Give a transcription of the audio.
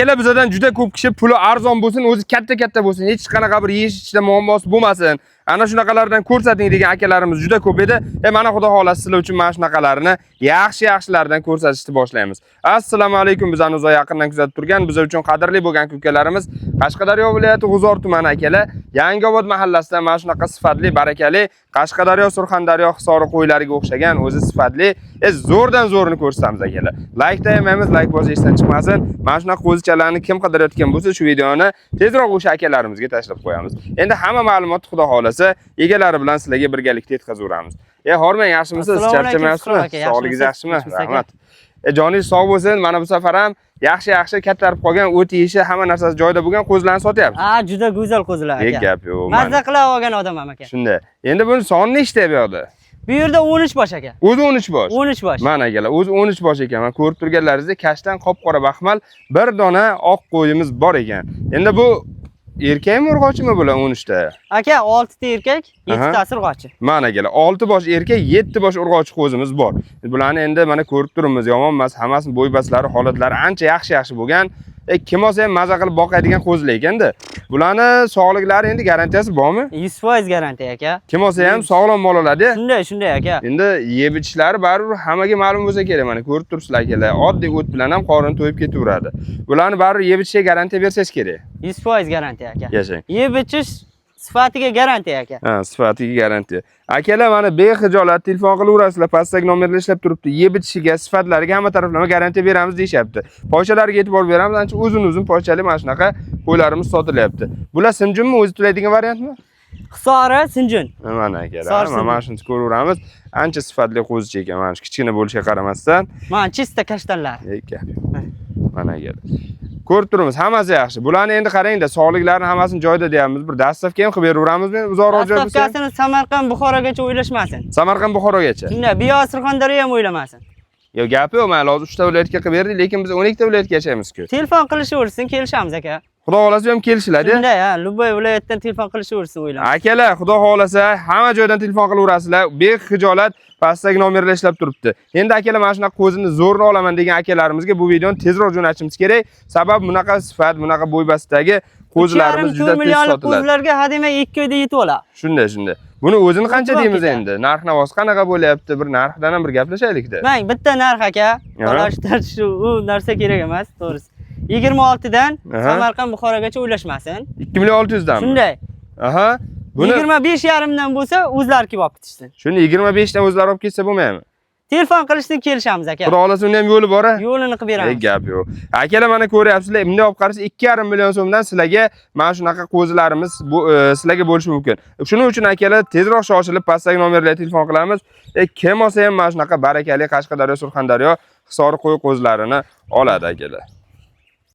Ela bizdan juda ko'p kishi puli arzon bo'lsin, o'zi katta bo'lsin, hech qanaqa bir yeyish ichida muammosi bo'lmasin. Ana shunaqalardan ko'rsating degan akalarimiz juda ko'p edi. Mana xudo xolasa sizlar uchun mana shunaqalarini yaxshilardan ko'rsatishni boshlaymiz. Assalomu alaykum. Bizani uzoq yaqindan kuzatib turgan, biz uchun qadrli bo'lgan ukalarimiz, Qashqadaryo viloyati G'uzor tumani akalar, Yangiobod mahallasidan mana shunaqa sifatli, barakali Qashqadaryo, Surxondaryo hisori qo'ylariga o'xshagan o'zi sifatli, zo'rdan zo'rini ko'rsatamiz akalar. Like taymaymiz, like boz esdan chiqmasin. Mana shunaqa qo'zichalarni kim qidirayotgan bo'lsa, shu videoni tezroq o'sha akalarimizga tashlab qo'yamiz. Endi hamma ma'lumotni xudo xolasa egalari bilan sizlarga birgalikda yetkazavamiz. Hormang, yaxshimisiz? Charchamayapsizmi? Sog'ligingiz yaxshimi? Rahmat. Joningiz sog' bo'lsin. Mana bu safar ham yaxshi kattarib qolgan, o't yeyishi, hamma narsasi joyida bo'lgan qo'zlarni sotyapsiz. Juda go'zal qo'zlar aka. Gap yo'q. Mazza qilib olgan odam ham aka. Shunday. Endi buni soni nechta bu yoqda? Bu yerda 13 bosh aka. O'zi 13 bosh. 13 bosh. Mana akalar, o'zi 13 bosh ekan. Men ko'rib turganlaringizdek, kashdan qop-qora baxmal bir dona oq qo'yimiz bor ekan. Endi bu erkakmi, urg'ochimi bular 13 ta? Aka 6 ta erkak, 7 ta urg'ochi. Mana akalar, 6 bosh erkak, 7 bosh urg'ochi qo'zimiz bor. Bularni endi mana ko'rib turibmiz, yomon emas, hammasi bo'y-baslari, holatlari ancha yaxshi bo'lgan. Kim olsa ham maza qilib boqadigan qo'zlar ekanda. Bularni sog'liklari endi garantiyasi bormi? 100% garantiya aka. Kim olsa ham sog'lom mol oladi. Shunday aka. Endi yeb ichishlari baribir hammaga ma'lum bo'lsa kerak. Mana ko'rib turibsizlar akalar, oddiy o't bilan ham qorin to'yib ketaveradi. Bularni baribir yeb ichishga garantiya bersangiz kerak. 100% garantiya aka. Yashang. Yeb ichish sifatiga garantiya aka. Sifatiga garantiya. Akalar mana bexijolat telefon qilaverasizlar, pastdagi nomerlar ishlab turibdi. Yeb ichishiga, sifatlariga hamma taraflama garantiya beramiz deyapti. Poychalariga e'tibor beramiz, ancha uzun poychali mana shunaqa qo'ylarimiz sotilyapti. Bular sinjunmi, o'zi to'laydigan variantmi? Hisori sinjun. Mana akalar, mana shuni ko'raveramiz. Ancha sifatli qo'zicha ekan, mana shu kichkina bo'lishiga qaramasdan. Mana chista kashtanlar. Ekan. Mana akalar. Ko'rib turibmiz, hammasi yaxshi. Bularni endi qarang-da, sog'liklarini hammasini joyida deyapmiz. Bir dastavka ham qilib beraveramizmi? Uzoqroq joy bo'lsa. Dastavkasini Samarqand, Buxorogacha o'ylashmasin. Samarqand, Buxorogacha. Shunday, bu yoq Surxondaryo ham o'ylamasin. Yo'q, gapi yo'q, mana hozir 3 ta viloyatga qilib berdik, lekin biz 12 ta viloyatga yashaymiz-ku. Telefon qilishaversin, kelishamiz aka. Xudo xolasa ham kelishiladi. Shunday, Luboy viloyatdan telefon qilishaversin o'ylayman. Akalar, xudo xolasa hamma joydan telefon qilaverasizlar. Bexijolat pastdagi nomerlar ishlab turibdi. Endi akalar, mana shunaqa qo'zini zo'rni olaman degan akalarimizga bu videoni tezroq jo'natishimiz kerak. Sabab bunaqa sifat, bunaqa bo'y-bastidagi qo'zlarimiz juda tez sotiladi. Qo'zlarga hadema 2 oyda yetib oladi. Shunday. Buni o'zini qancha deymiz endi? Narx-navosi qanaqa bo'lyapti? Bir narxdan ham bir gaplashaylik-da. Mang bitta narx aka. Qolashlar shu u narsa kerak emas, to'g'risi. 26 dan Samarqand, Buxorogacha o'ylashmasin. 2600 dan. Shunday. Buni 25,5 dan bo'lsa, o'zlari kelib olib ketishsin. Shuni 25 dan o'zlari olib ketsa bo'lmaymi? Telefon qilishdan kelishamiz aka. Xudo xolasa uni ham yo'li bor-a? Yo'lini qilib beramiz. Gap yo'q. Akalar, mana ko'ryapsizlar, bunday olib qarasa 2,5 million so'mdan sizlarga mana shunaqa qo'zilarimiz sizlarga bo'lishi mumkin. Shuning uchun akalar, tezroq shoshilib pastdagi nomerlarga telefon qilamiz. Kim olsa ham mana shunaqa barakali Qashqadaryo, Surxondaryo hisori qo'y qo'zlarini oladi akalar.